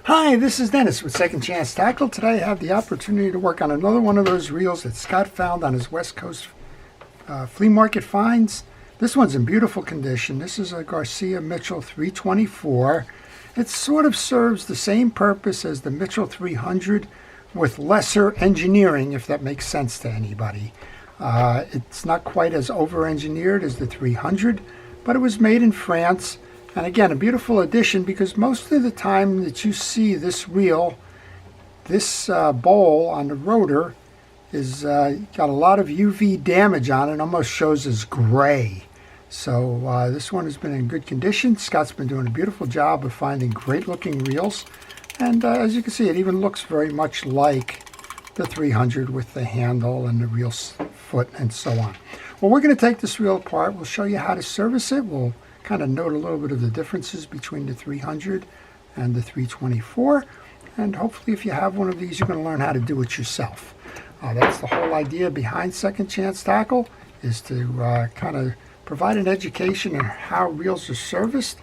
Hi, this is Dennis with Second Chance Tackle. Today I have the opportunity to work on another one of those reels that Scott found on his West Coast flea market finds. This one's in beautiful condition. This is a Garcia Mitchell 324. It sort of serves the same purpose as the Mitchell 300 with lesser engineering, if that makes sense to anybody. It's not quite as over-engineered as the 300, but it was made in France. And again, a beautiful addition, because most of the time that you see this reel, this bowl on the rotor is got a lot of UV damage on it. It almost shows as gray. So this one has been in good condition. Scott's been doing a beautiful job of finding great looking reels. And as you can see, it even looks very much like the 300 with the handle and the reel foot and so on. Well, we're going to take this reel apart. We'll show you how to service it. We'll kind of note a little bit of the differences between the 300 and the 324. And hopefully if you have one of these, you're going to learn how to do it yourself. That's the whole idea behind Second Chance Tackle, is to kind of provide an education on how reels are serviced,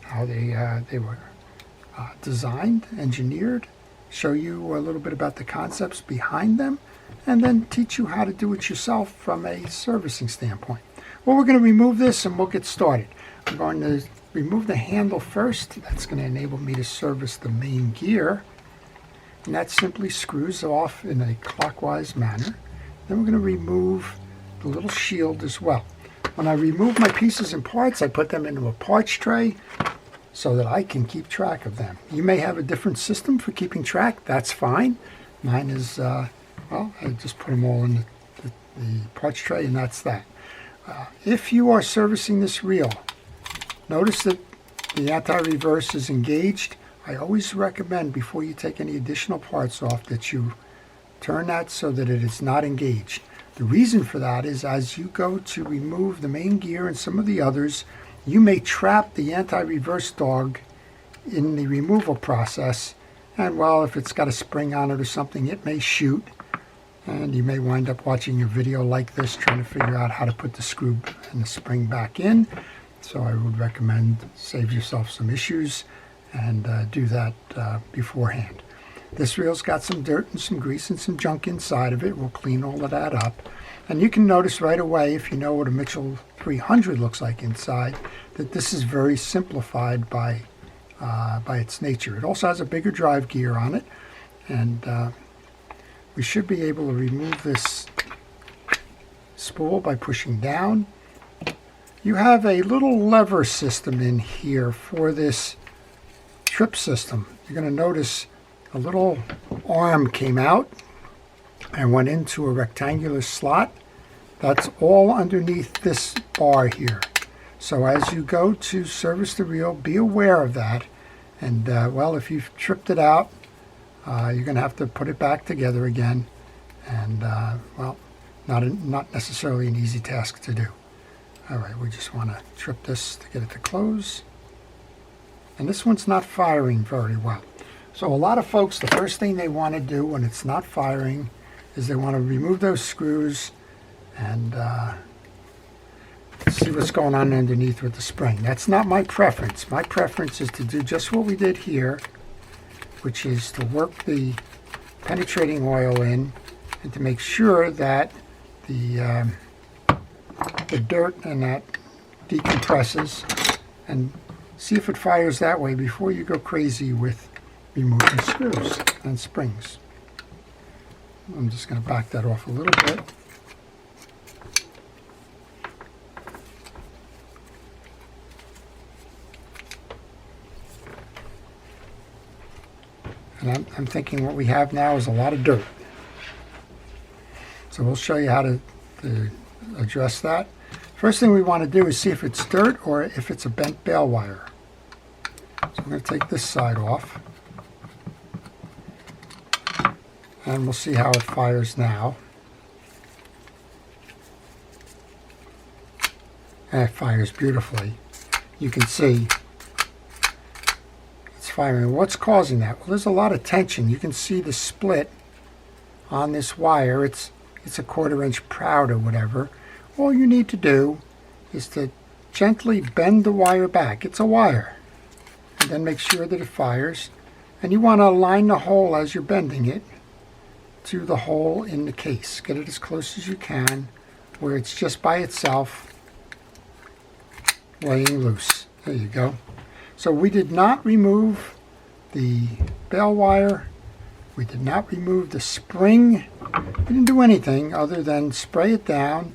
how they were designed, engineered, show you a little bit about the concepts behind them, and then teach you how to do it yourself from a servicing standpoint. Well, we're going to remove this and we'll get started. I'm going to remove the handle first. That's going to enable me to service the main gear. And that simply screws off in a clockwise manner. Then we're going to remove the little shield as well. When I remove my pieces and parts, I put them into a parts tray so that I can keep track of them. You may have a different system for keeping track. That's fine. Mine is, well, I just put them all in the parts tray, and that's that. If you are servicing this reel, notice that the anti-reverse is engaged. I always recommend, before you take any additional parts off, that you turn that so that it is not engaged. The reason for that is, as you go to remove the main gear and some of the others, you may trap the anti-reverse dog in the removal process. And well, if it's got a spring on it or something, it may shoot. And you may wind up watching a video like this trying to figure out how to put the screw and the spring back in. So I would recommend save yourself some issues and do that beforehand. This reel's got some dirt and some grease and some junk inside of it. We'll clean all of that up. And you can notice right away, if you know what a Mitchell 300 looks like inside, that this is very simplified by its nature. It also has a bigger drive gear on it. And we should be able to remove this spool by pushing down. You have a little lever system in here for this trip system. You're going to notice a little arm came out and went into a rectangular slot. That's all underneath this bar here. So as you go to service the reel, be aware of that. And well, if you've tripped it out, you're going to have to put it back together again. And well, not necessarily an easy task to do. All right, we just want to trip this to get it to close. And this one's not firing very well. So a lot of folks, the first thing they want to do when it's not firing is they want to remove those screws and see what's going on underneath with the spring. That's not my preference. My preference is to do just what we did here, which is to work the penetrating oil in and to make sure that the dirt and that decompresses, and see if it fires that way before you go crazy with removing screws and springs. I'm just going to back that off a little bit. And I'm thinking what we have now is a lot of dirt. So we'll show you how to address that. First thing we want to do is see if it's dirt or if it's a bent bale wire. So I'm going to take this side off. And we'll see how it fires now. And it fires beautifully. You can see it's firing. What's causing that? Well, there's a lot of tension. You can see the split on this wire. It's a 1/4 inch proud or whatever. All you need to do is to gently bend the wire back. It's a wire. And then make sure that it fires. And you want to align the hole as you're bending it to the hole in the case. Get it as close as you can where it's just by itself laying loose. There you go. So we did not remove the bail wire. We did not remove the spring. We didn't do anything other than spray it down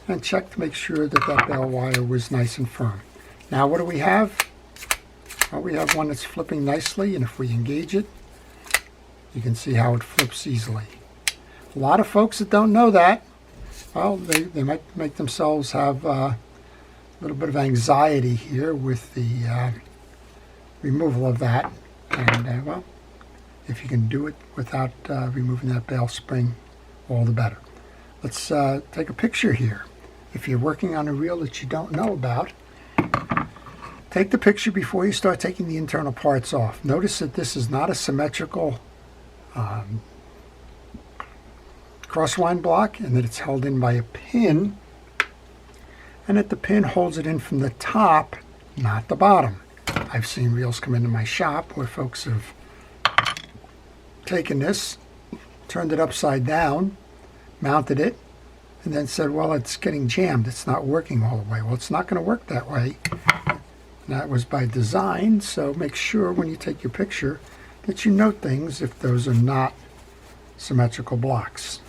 and check to make sure that that bail wire was nice and firm. Now what do we have? Well, we have one that's flipping nicely, and if we engage it, you can see how it flips easily. A lot of folks that don't know that, well, they might make themselves have a little bit of anxiety here with the removal of that. And well, if you can do it without removing that bail spring, all the better. Let's take a picture here. If you're working on a reel that you don't know about, take the picture before you start taking the internal parts off. Notice that this is not a symmetrical crosswind block, and that it's held in by a pin, and that the pin holds it in from the top, not the bottom. I've seen reels come into my shop where folks have taken this, turned it upside down, mounted it, and then said, well, it's getting jammed, it's not working all the way. Well, it's not going to work that way. That was by design, so make sure when you take your picture that you note things if those are not symmetrical blocks.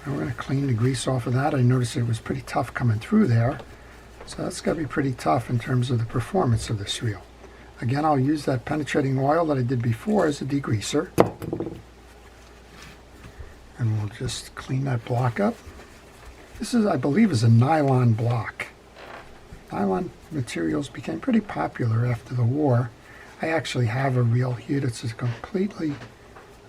Now we're going to clean the grease off of that. I noticed it was pretty tough coming through there, so that's got to be pretty tough in terms of the performance of this reel. Again, I'll use that penetrating oil that I did before as a degreaser, and we'll just clean that block up. This is, I believe, is a nylon block. Nylon materials became pretty popular after the war. I actually have a reel here that's a completely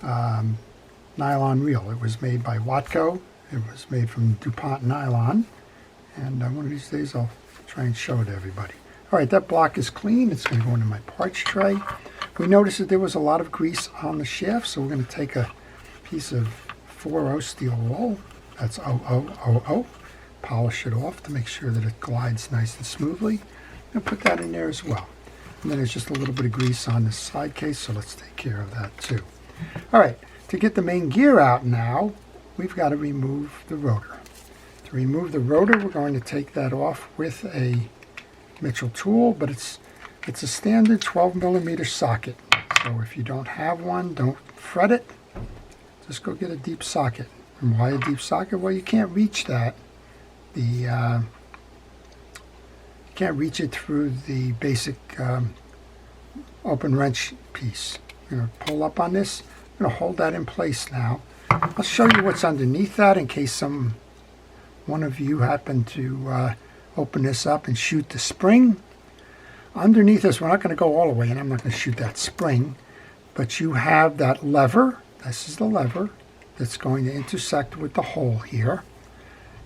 nylon reel. It was made by Watco. It was made from DuPont nylon. And one of these days I'll try and show it to everybody. All right, that block is clean. It's going to go into my parts tray. We noticed that there was a lot of grease on the shaft, so we're going to take a piece of 4-0 steel wool. That's 0000. Polish it off to make sure that it glides nice and smoothly, and put that in there as well. And then there's just a little bit of grease on this side case, so let's take care of that too. All right, to get the main gear out now, we've got to remove the rotor. To remove the rotor, we're going to take that off with a Mitchell tool, but it's a standard 12mm socket. So if you don't have one, don't fret it. Just go get a deep socket. And why a deep socket? Well, you can't reach that. You can't reach it through the basic open wrench piece. You're going to pull up on this. I'm going to hold that in place now. I'll show you what's underneath that in case one of you happen to open this up and shoot the spring. Underneath this, we're not going to go all the way, and I'm not going to shoot that spring, but you have that lever. This is the lever that's going to intersect with the hole here.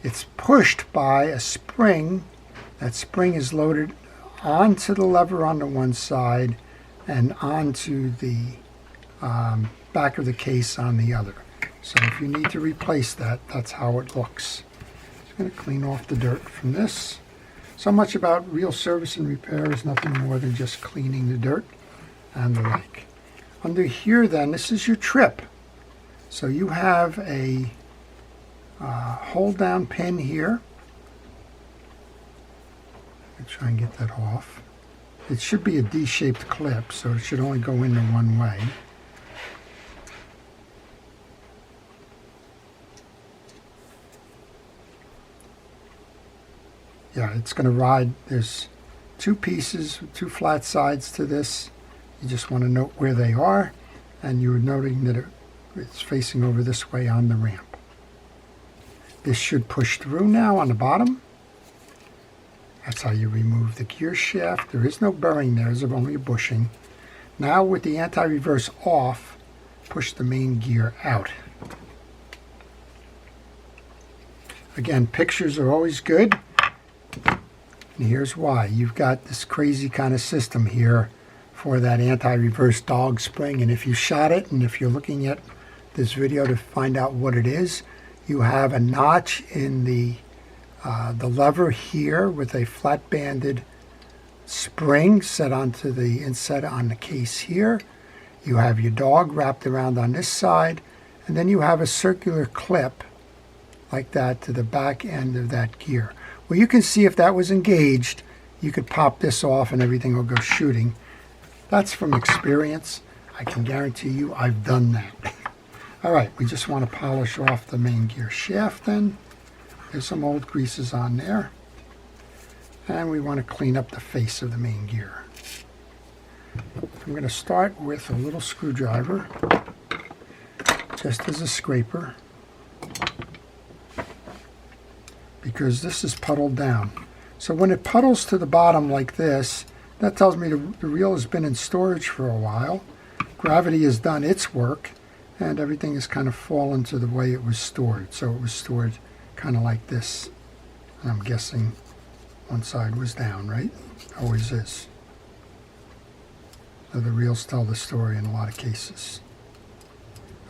It's pushed by a spring. That spring is loaded onto the lever on the one side and onto the back of the case on the other. So if you need to replace that, that's how it looks. Just going to clean off the dirt from this. So much about reel service and repair is nothing more than just cleaning the dirt and the like. Under here then, this is your trip. So you have a hold down pin here. I'll try and get that off. It should be a D-shaped clip, so it should only go into one way. Yeah, it's going to ride. There's two pieces, two flat sides to this. You just want to note where they are, and you're noting that it's facing over this way on the ramp. This should push through now on the bottom. That's how you remove the gear shaft. There is no bearing there, there's only a bushing. Now with the anti-reverse off, push the main gear out. Again, pictures are always good. And here's why. You've got this crazy kind of system here for that anti-reverse dog spring, and if you shot it, and if you're looking at this video to find out what it is, you have a notch in the lever here with a flat banded spring set onto the inset on the case here. You have your dog wrapped around on this side, and then you have a circular clip like that to the back end of that gear. Well, you can see if that was engaged, you could pop this off and everything will go shooting. That's from experience. I can guarantee you I've done that. All right, we just want to polish off the main gear shaft then. There's some old greases on there. And we want to clean up the face of the main gear. I'm going to start with a little screwdriver, just as a scraper, because this is puddled down. So when it puddles to the bottom like this, that tells me the reel has been in storage for a while. Gravity has done its work, and everything has kind of fallen to the way it was stored. So it was stored kind of like this. And I'm guessing one side was down, right? Always is. So the reels tell the story in a lot of cases.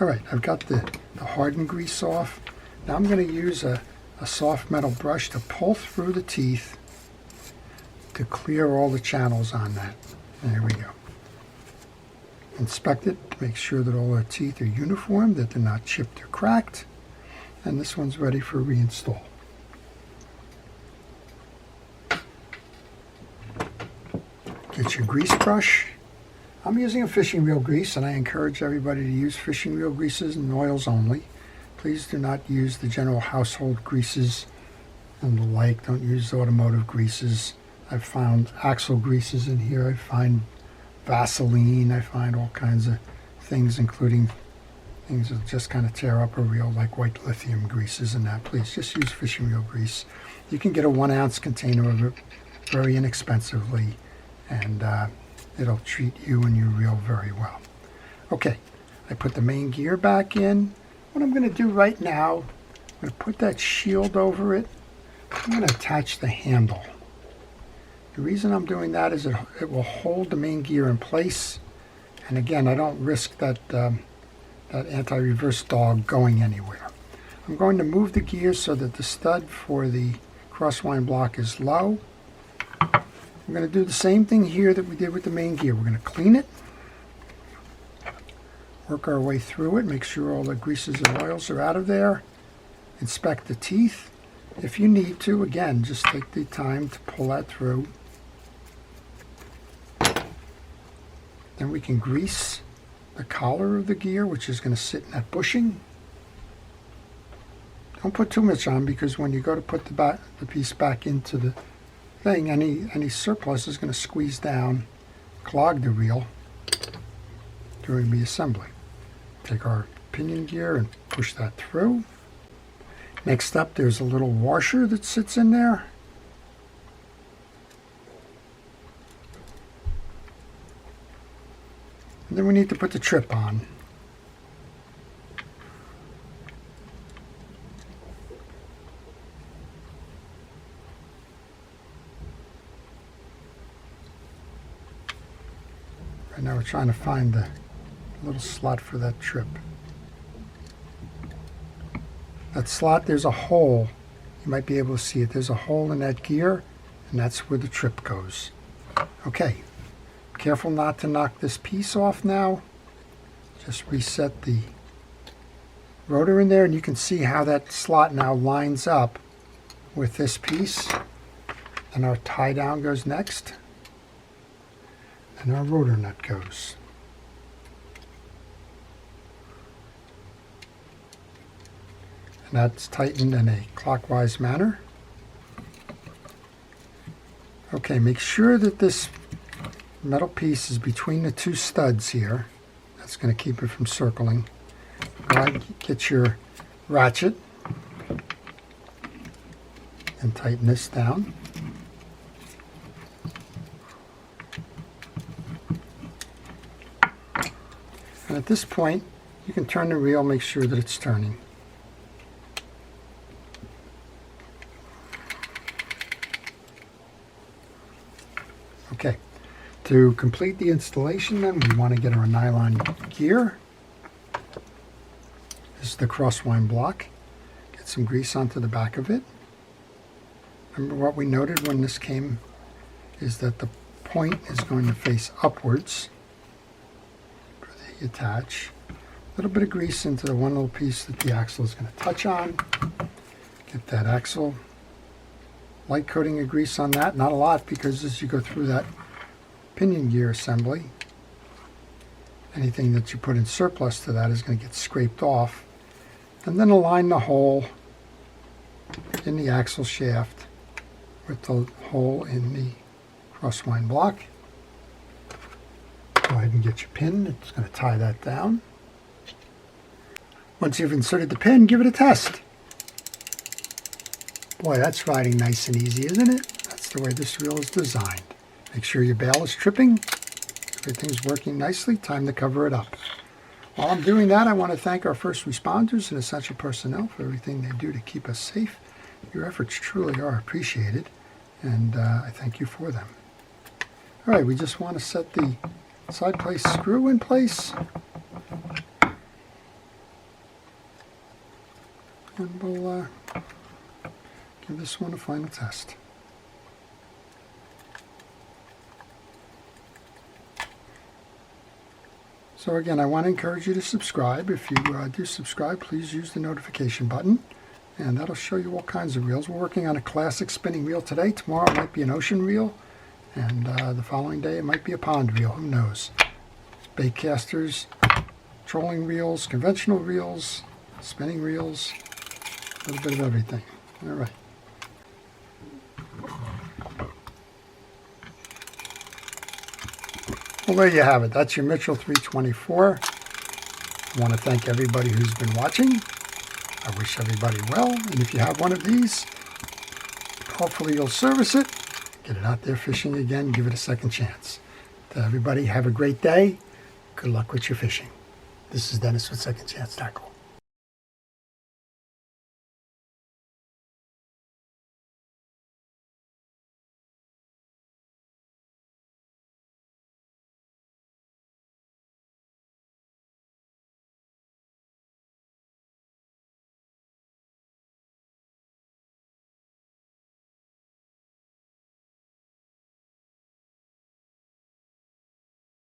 All right, I've got the hardened grease off. Now I'm going to use a soft metal brush to pull through the teeth to clear all the channels on that. There we go. Inspect it to make sure that all our teeth are uniform, that they're not chipped or cracked. And this one's ready for reinstall. Get your grease brush. I'm using a fishing reel grease, and I encourage everybody to use fishing reel greases and oils only. Please do not use the general household greases and the like. Don't use automotive greases. I've found axle greases in here. I find Vaseline. I find all kinds of things, including things that just kind of tear up a reel, like white lithium greases and that. Please just use fishing reel grease. You can get a 1 ounce container of it very inexpensively, and it'll treat you and your reel very well. Okay, I put the main gear back in. What I'm going to do right now, I'm going to put that shield over it. I'm going to attach the handle. The reason I'm doing that is it will hold the main gear in place. And again, I don't risk that anti-reverse dog going anywhere. I'm going to move the gear so that the stud for the crosswind block is low. We're going to do the same thing here that we did with the main gear. We're going to clean it, work our way through it, make sure all the greases and oils are out of there, inspect the teeth. If you need to, again, just take the time to pull that through. Then we can grease the collar of the gear, which is going to sit in that bushing. Don't put too much on, because when you go to put the piece back into the thing, any surplus is going to squeeze down, clog the reel during reassembly. Take our pinion gear and push that through. Next up, there's a little washer that sits in there. And then we need to put the trip on. Right now we're trying to find the little slot for that trip. That slot, there's a hole. You might be able to see it. There's a hole in that gear, and that's where the trip goes. Okay, careful not to knock this piece off now. Just reset the rotor in there, and you can see how that slot now lines up with this piece. And our tie down goes next, and our rotor nut goes. And that's tightened in a clockwise manner. Okay, make sure that this metal piece is between the two studs here. That's going to keep it from circling. Go ahead and get your ratchet and tighten this down. And at this point, you can turn the reel, make sure that it's turning. Okay, to complete the installation then, we want to get our nylon gear. This is the crosswind block. Get some grease onto the back of it. Remember what we noted when this came is that the point is going to face upwards for you attach a little bit of grease into the one little piece that the axle is going to touch on. Get that axle, light coating of grease on that, not a lot, because as you go through that pinion gear assembly, anything that you put in surplus to that is going to get scraped off. And then align the hole in the axle shaft with the hole in the crosswind block. Go ahead and get your pin. It's going to tie that down. Once you've inserted the pin, give it a test. Boy, that's riding nice and easy, isn't it? That's the way this reel is designed. Make sure your bail is tripping. Everything's working nicely. Time to cover it up. While I'm doing that, I want to thank our first responders and essential personnel for everything they do to keep us safe. Your efforts truly are appreciated, and I thank you for them. All right, we just want to set the side plate screw in place. And we'll give this one a final test. So again, I want to encourage you to subscribe. If you do subscribe, please use the notification button, and that'll show you all kinds of reels. We're working on a classic spinning reel today. Tomorrow it might be an ocean reel, and the following day it might be a pond reel. Who knows? Bait casters, trolling reels, conventional reels, spinning reels, a little bit of everything. All right. Well, there you have it. That's your Mitchell 324. I want to thank everybody who's been watching. I wish everybody well. And if you have one of these, hopefully you'll service it, get it out there fishing again, give it a second chance. To everybody, have a great day. Good luck with your fishing. This is Dennis with Second Chance Tackle.